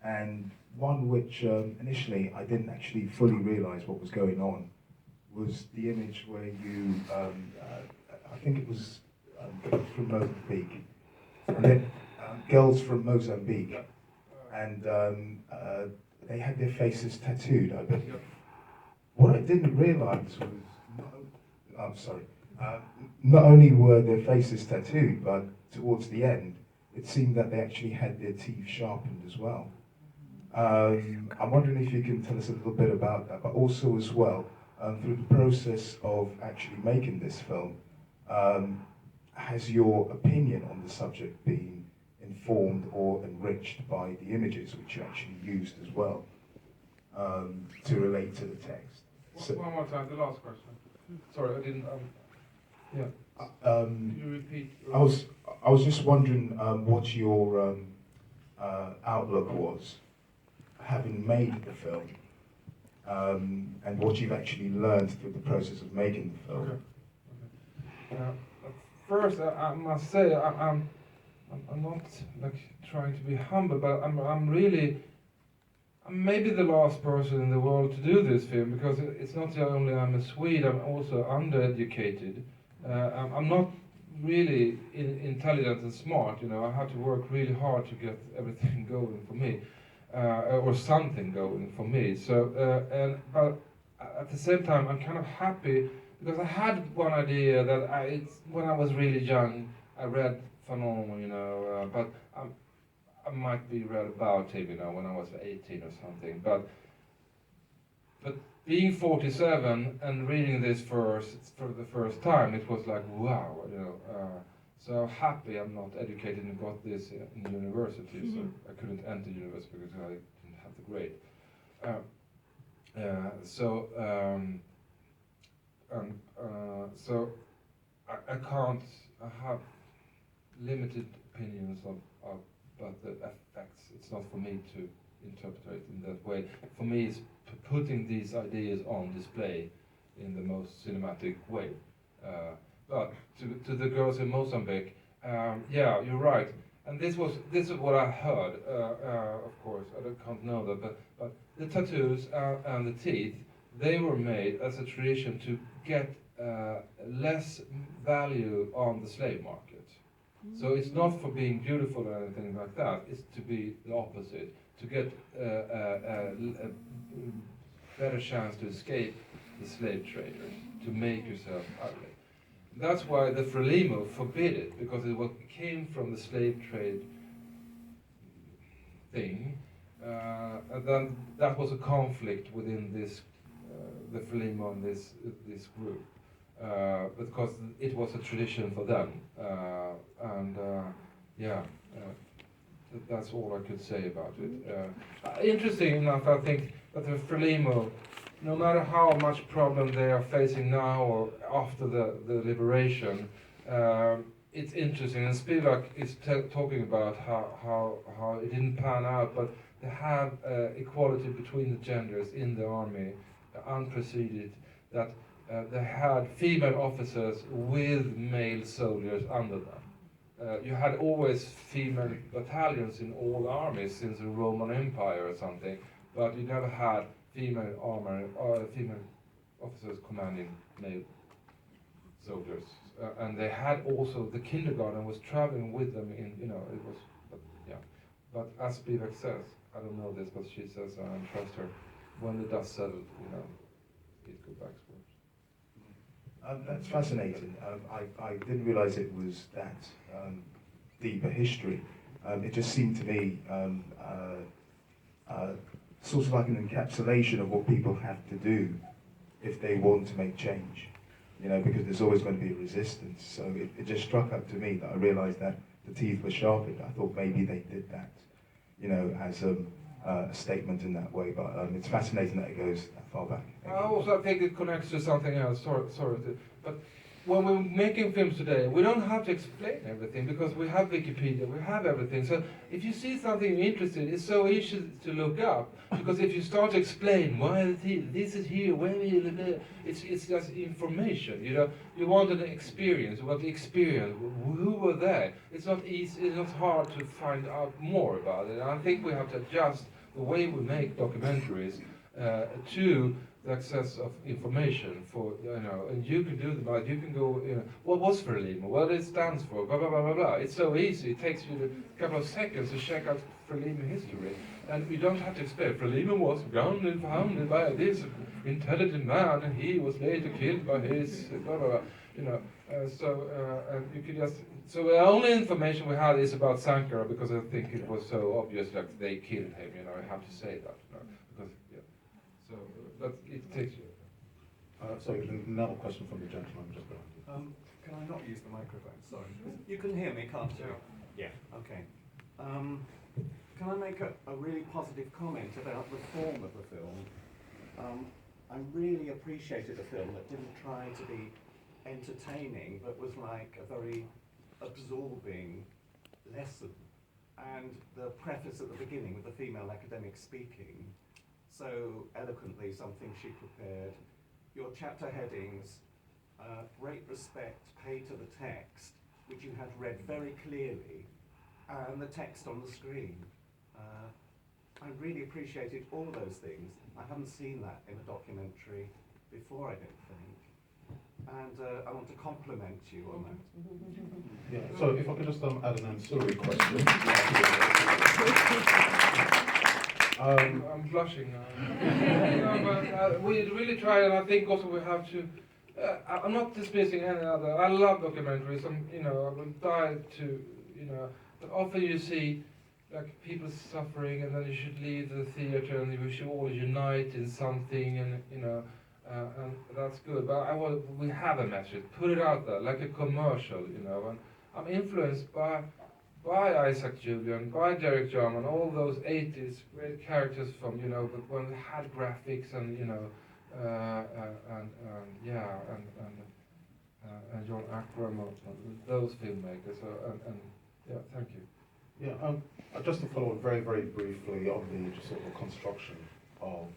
and one which initially I didn't actually fully realise what was going on was the image where you, I think it was from Mozambique, and then girls from Mozambique, and they had their faces tattooed, I believe. What I didn't realise was, not only were their faces tattooed, but towards the end, it seemed that they actually had their teeth sharpened as well. I'm wondering if you can tell us a little bit about that, but also as well, through the process of actually making this film, has your opinion on the subject been informed or enriched by the images which you actually used as well to relate to the text? So, one more time, the last question. Sorry, I didn't. Yeah. Can you repeat? I was just wondering what your outlook was, having made the film, and what you've actually learned through the process of making the film. Okay. First, I must say I'm not like trying to be humble, but I'm really. I'm maybe the last person in the world to do this film, because it's not only I'm a Swede, I'm also undereducated. I'm not really intelligent and smart, you know. I had to work really hard to get everything going for me, or something going for me. So, but at the same time, I'm kind of happy, because I had one idea that when I was really young, I read Fanon, you know, but I might be read about him, you know, when I was 18 or something. But being 47 and reading this for the first time, it was like, wow, you know. So happy I'm not educated and got this in university. So I couldn't enter university because I didn't have the grade. So I can't. I have limited opinions about the effects. It's not for me to interpret it in that way. For me, it's putting these ideas on display in the most cinematic way. But to the girls in Mozambique, yeah, you're right. And this is what I heard. Of course, I can't know that, but the tattoos and the teeth, they were made as a tradition to get less value on the slave market. So it's not for being beautiful or anything like that. It's to be the opposite, to get a better chance to escape the slave traders, to make yourself ugly. That's why the Frelimo forbid it, because it came from the slave trade thing, and then that was a conflict within this, the Frelimo and this group. Because it was a tradition for them, that's all I could say about it. Interesting enough, I think that the Frelimo, no matter how much problem they are facing now or after the liberation, it's interesting. And Spivak is talking about how it didn't pan out, but they have equality between the genders in the army, unpreceded, that they had female officers with male soldiers under them. You had always female battalions in all armies since the Roman Empire or something, but you never had female armor or female officers commanding male soldiers. And they had also, the kindergarten was traveling with them in, you know, it was, but yeah. But as Spivak says, I don't know this, but she says, I trust her, when the dust settled, you know, it goes back. That's fascinating. I didn't realise it was that deep a history. It just seemed to me sort of like an encapsulation of what people have to do if they want to make change. You know, because there's always going to be a resistance. So it just struck up to me that I realised that the teeth were sharpened. I thought maybe they did that, you know, as a statement in that way, but it's fascinating that it goes that far back. I also think it connects to something else. Sorry, but when we're making films today, we don't have to explain everything because we have Wikipedia, we have everything. So if you see something you're interested in, it's so easy to look up. Because if you start to explain why this is here, where it's just information. You know, you want an experience. You want the experience. Who were there? It's not easy. It's not hard to find out more about it. And I think we have to adjust the way we make documentaries to the access of information for, you know, and you can do the math, you can go, you know, what was Frelimo, what it stands for, blah, blah, blah, blah, blah. It's so easy, it takes you a couple of seconds to check out Frelimo history. And you don't have to explain, Frelimo was founded by this intelligent man, and he was later killed by his, blah, blah, blah. You know, and you can just, so the only information we had is about Sankara, because I think it was so obvious that they killed him, you know, I have to say that, you know, because, yeah. So, but it takes you. Sorry, another question from the gentleman just behind you. Can I not use the microphone? Sorry. You can hear me, can't you? Yeah. Okay. Can I make a really positive comment about the form of the film? I really appreciated a film that didn't try to be entertaining, but was like a very absorbing lesson. And the preface at the beginning with the female academic speaking so eloquently something she prepared. Your chapter headings, great respect paid to the text, which you had read very clearly, and the text on the screen. I really appreciated all those things. I haven't seen that in a documentary before, I don't think. And I want to compliment you on that. Yeah, so if I could just add an ancillary question. I'm blushing now. No, but we really try, and I think also we have to. I'm not dismissing any other. I love documentaries. You know, I would die to, you know. But often you see, like, people suffering, and then you should leave the theater, and we should all unite in something, and you know, and that's good. But we have a message. Put it out there, like a commercial, you know. And I'm influenced by Isaac Julian, by Derek Jarman, all those 80s great characters from, you know, when we had graphics and, you know, and John Ackram, those filmmakers. So, yeah, thank you. Yeah, just to follow on very, very briefly on the just sort of construction of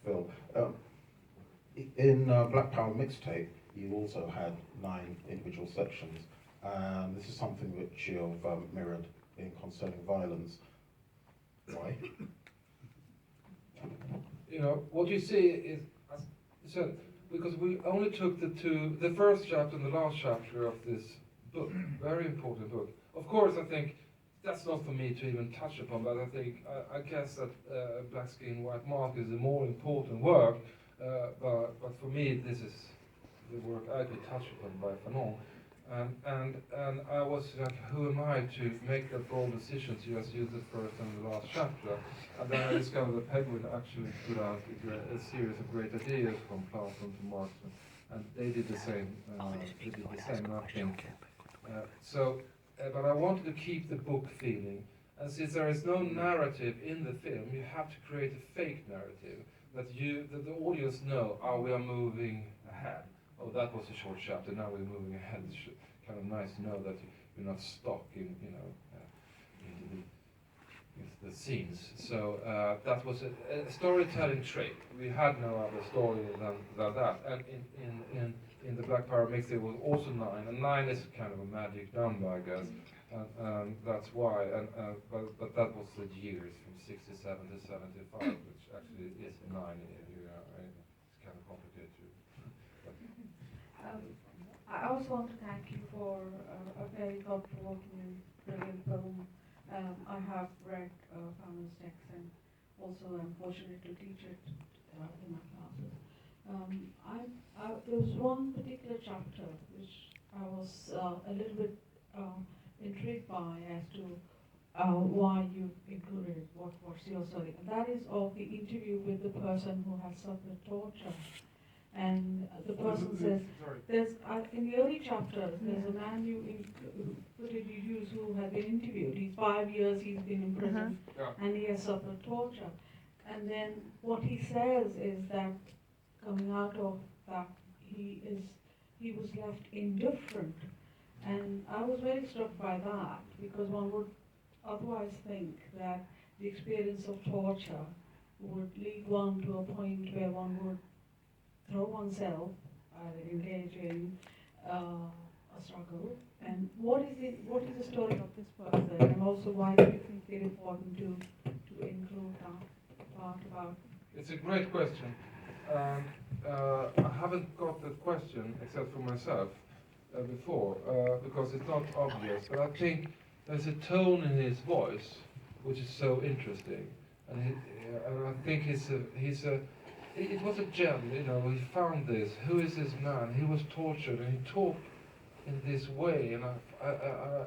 film. In Black Power Mixtape, you also had 9 individual sections. This is something which you've mirrored in Concerning Violence. Why? You know, what you see is, as you said, because we only took the first chapter and the last chapter of this book, very important book. Of course, I think that's not for me to even touch upon, but I think, I guess that Black Skin, White Mark is a more important work, but for me, this is the work I could touch upon by Fanon. And I was like, who am I to make that bold decision to just use the first and the last chapter? And then I discovered that Penguin actually put out a series of great ideas from Platon to Marx, and they did the same. They did the same, I think. But I wanted to keep the book feeling, and since there is no narrative in the film, you have to create a fake narrative that the audience know, we are moving ahead. Oh, that was a short chapter, now we're moving ahead. It's kind of nice to know that you're not stuck in, you know, into the scenes. So that was a storytelling trait. We had no other story than that. And in the Black Power mix, it was also 9, and 9 is kind of a magic number, I guess. And that's why. But that was the years from 67 to 75, which actually is 9. It's kind of complicated. I also want to thank you for a very thought-provoking and brilliant film. I have read Famon's text, and also I'm fortunate to teach it in my classes. There was one particular chapter which I was a little bit intrigued by as to why you included it, what's your story. And that is of the interview with the person who has suffered torture. And the person says, there's in the early chapters, there's a man you use who had been interviewed. He's 5 years, he's been in prison, and he has suffered torture. And then what he says is that coming out of that, he is he was left indifferent. And I was very struck by that, because one would otherwise think that the experience of torture would lead one to a point where one would throw oneself, engage in a struggle. And what is the story of this person, and also why do you think it's important to include that part about? It's a great question. I haven't got that question except for myself before, because it's not obvious. But I think there's a tone in his voice which is so interesting, and I think it was a gem. You know, he found this. Who is this man? He was tortured, and he talked in this way, and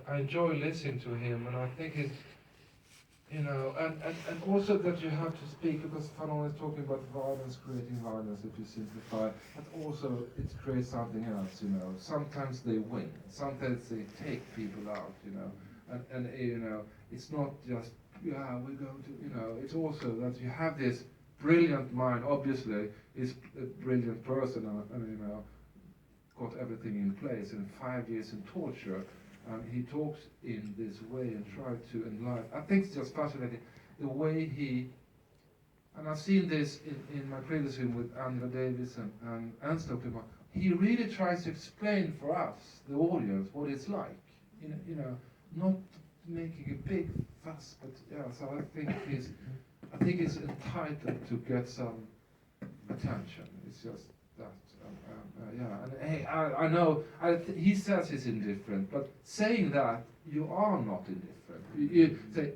I enjoy listening to him, and I think it's, you know, and also that you have to speak, because Fanon is talking about violence, creating violence, if you simplify, but also it creates something else, you know. Sometimes they win, sometimes they take people out, you know, and you know, it's not just, yeah, we're going to, you know, it's also that you have this brilliant mind. Obviously, he's a brilliant person, and you know, got everything in place, and 5 years in torture, he talks in this way and tries to enlighten. I think it's just fascinating the way he, and I've seen this in my previous film with Andra Davis and Anstokman. He really tries to explain for us, the audience, what it's like. You know, not making a big fuss, but yeah. So I think he's entitled to get some attention. It's just that. Yeah, and hey, I know he says he's indifferent, but saying that, you are not indifferent. You say,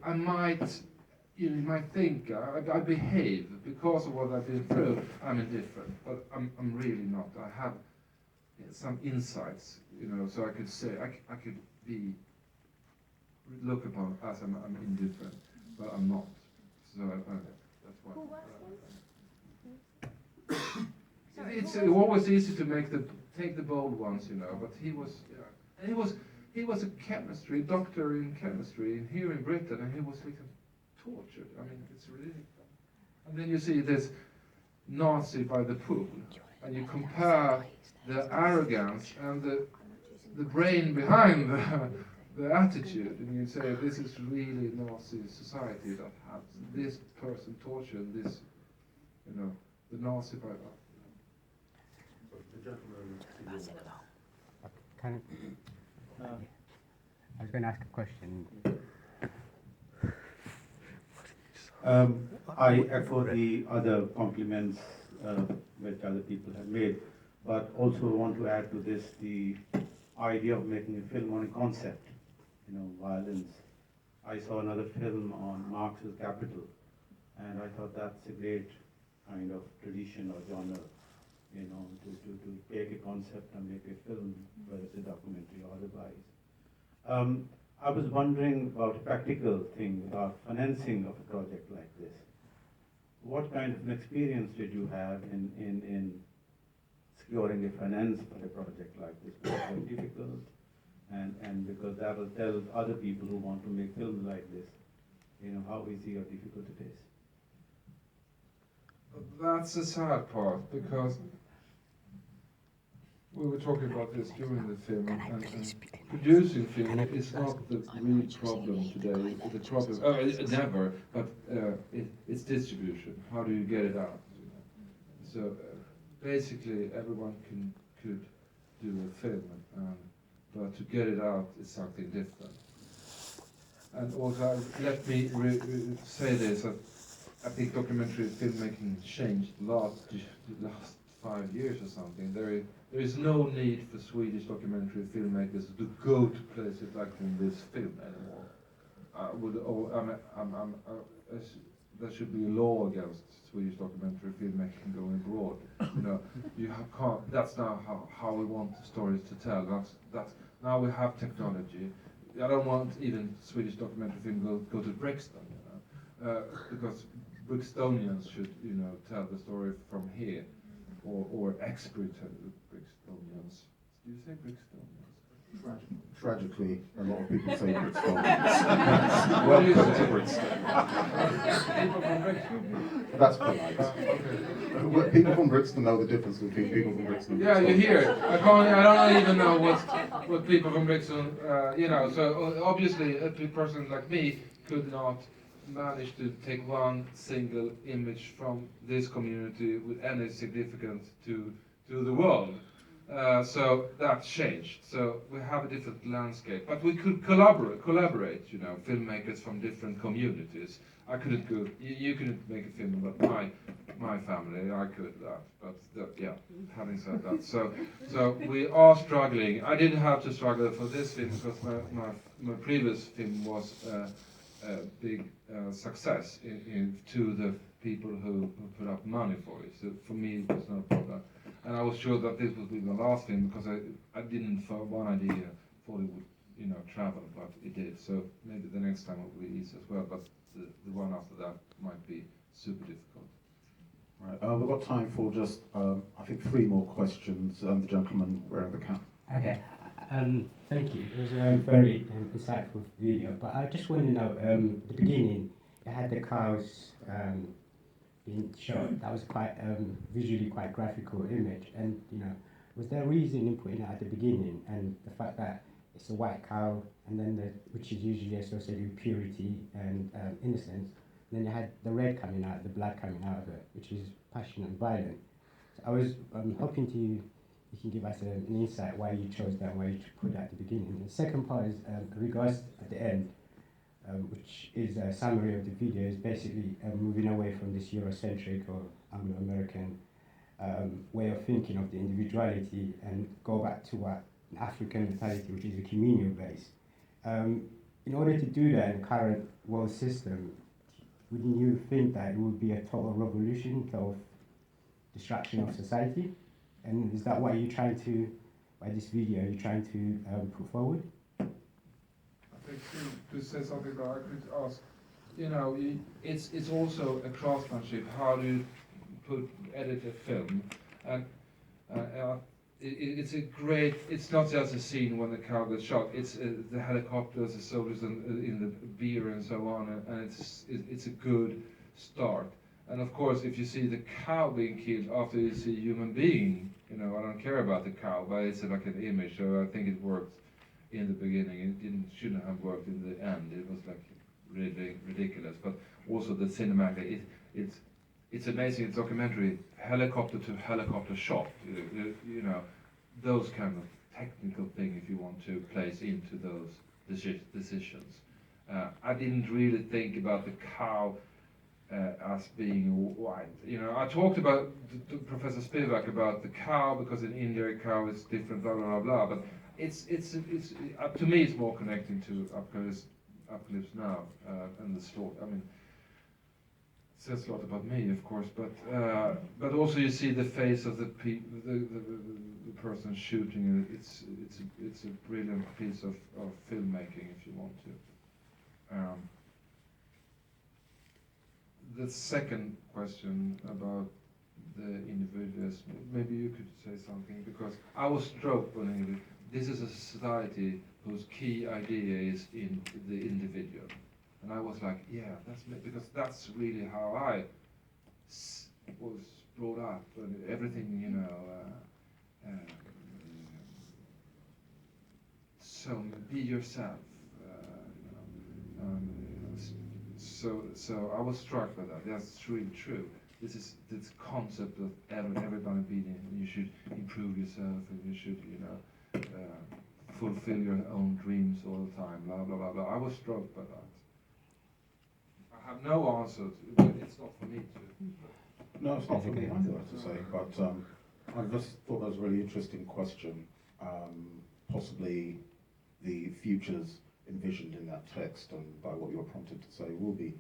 you might think I behave because of what I've been through. I'm indifferent, but I'm really not. I have some insights, you know, so I could say I could be looked upon as I'm indifferent, but I'm not. So that's why. Who was It's always easy to take the bold ones, you know. But he was, and he was a chemistry doctor in chemistry here in Britain, and he was like tortured. I mean, it's really. And then you see this Nazi by the pool, and you compare the arrogance and the brain behind the attitude, and you say this is really Nazi society that has this person tortured, this, you know, the Nazi by that. Can, I was going to ask a question. I echo the other compliments which other people have made, but also want to add to this the idea of making a film on a concept, you know, violence. I saw another film on Marx's Capital, and I thought that's a great kind of tradition or genre, you know, to take a concept and make a film, whether it's a documentary or otherwise. I was wondering about a practical thing, about financing of a project like this. What kind of an experience did you have in securing a finance for a project like this? Was it very difficult? And because that will tell other people who want to make films like this, you know, how easy or difficult it is. That's the sad part, because we were talking about this during the film, and producing film is not the real problem today. The problem, never, but it's distribution. How do you get it out? You know? So basically, everyone could do a film, but to get it out is something different. And also, let me say this: that I think documentary filmmaking changed the last 5 years or something. There is no need for Swedish documentary filmmakers to go to places like in this film anymore. There should be a law against Swedish documentary filmmaking going abroad. You know, can't. That's now how we want the stories to tell. That's now we have technology. I don't want even Swedish documentary film go to Brixton, you know, because Brixtonians should, you know, tell the story from here. Or ex-Brixtonians. Do you say Brixtonians? Tragically, a lot of people say Brixton. Welcome to Brixton. People from Brixton. That's polite. People from Brixton know the difference between people from Brixton and Yeah, you hear it. I don't even know what people from Brixton, so obviously a person like me could not manage to take one single image from this community with any significance to the world. So that changed. So we have a different landscape, but we could collaborate. Filmmakers from different communities. I couldn't go. You couldn't make a film about my family. I could that, but Having said that, so we are struggling. I didn't have to struggle for this film because my previous film was a big success to the people who put up money for it. So for me, it was no problem. And I was sure that this would be my last film because I didn't for one idea thought it would travel, but it did. So maybe the next time it will be easy as well. But the one after that might be super difficult. Right, we've got time for just I think 3 more questions. The gentleman wearing the cap. Okay. Thank you. It was a very insightful video. But I just want to know, at the beginning, it had the cows being shot. That was quite visually quite graphical image. And was there a reason in putting it at the beginning? And the fact that it's a white cow, and then which is usually associated with purity and innocence. And then you had the red coming out, the blood coming out of it, which is passionate and violent. So I was hoping you can give us an insight why you chose that, why you put that at the beginning. And the second part is regards at the end, which is a summary of the video, is basically moving away from this Eurocentric or Anglo-American way of thinking of the individuality and go back to what an African mentality, which is a communal base. In order to do that in the current world system, wouldn't you think that it would be a total revolution, total destruction of society? And is that what you're trying to, by this video, you're trying to put forward? I think to say something that I could ask, it's also a craftsmanship. How do you edit a film? And it's not just a scene when the cow gets shot. It's the helicopters, the soldiers, in the beer and so on, and it's a good start. And of course, if you see the cow being killed after you see a human being, I don't care about the cow, but it's like an image. So I think it worked in the beginning. It shouldn't have worked in the end. It was like really ridiculous. But also the cinematic, it's amazing. It's documentary, helicopter to helicopter shot. Those kind of technical thing, if you want to place into those decisions. I didn't really think about the cow as being white. I talked about Professor Spivak about the cow because in India a cow is different, blah blah blah. But it's to me it's more connecting to Apocalypse Now and the story. I mean, it says a lot about me, of course, but also you see the face of the person shooting it. It's a brilliant piece of filmmaking, if you want to. The second question about the individualism, maybe you could say something, because I was struck when this is a society whose key idea is in the individual. And I was like, yeah, because that's really how I was brought up, and everything, so be yourself. So I was struck by that. That's really true. This concept of everybody being, you should improve yourself, and you should, fulfill your own dreams all the time. Blah blah blah blah. I was struck by that. I have no answer. It's not for me to. No, it's not for me either to say. But I just thought that was a really interesting question. Possibly the futures envisioned in that text and by what you were prompted to say will be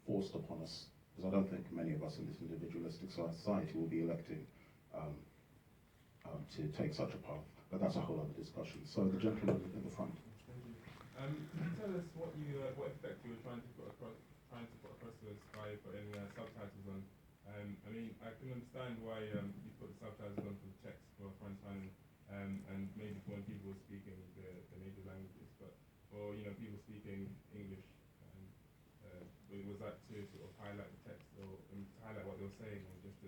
forced upon us, because I don't think many of us in this individualistic society will be electing to take such a path, but that's a whole other discussion. So the gentleman in the front. Can you tell us what effect you were trying to put across this by putting subtitles on? I mean, I can understand why you put the subtitles on for the text for front time, and maybe for when people speaking the native languages, but or people speaking English. Was that to sort of highlight the text or to highlight what they were saying, or just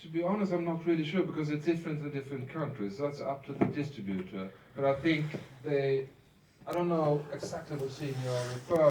To be honest, I'm not really sure because it's different in different countries. That's up to the distributor. But I think I don't know exactly what scene you're referring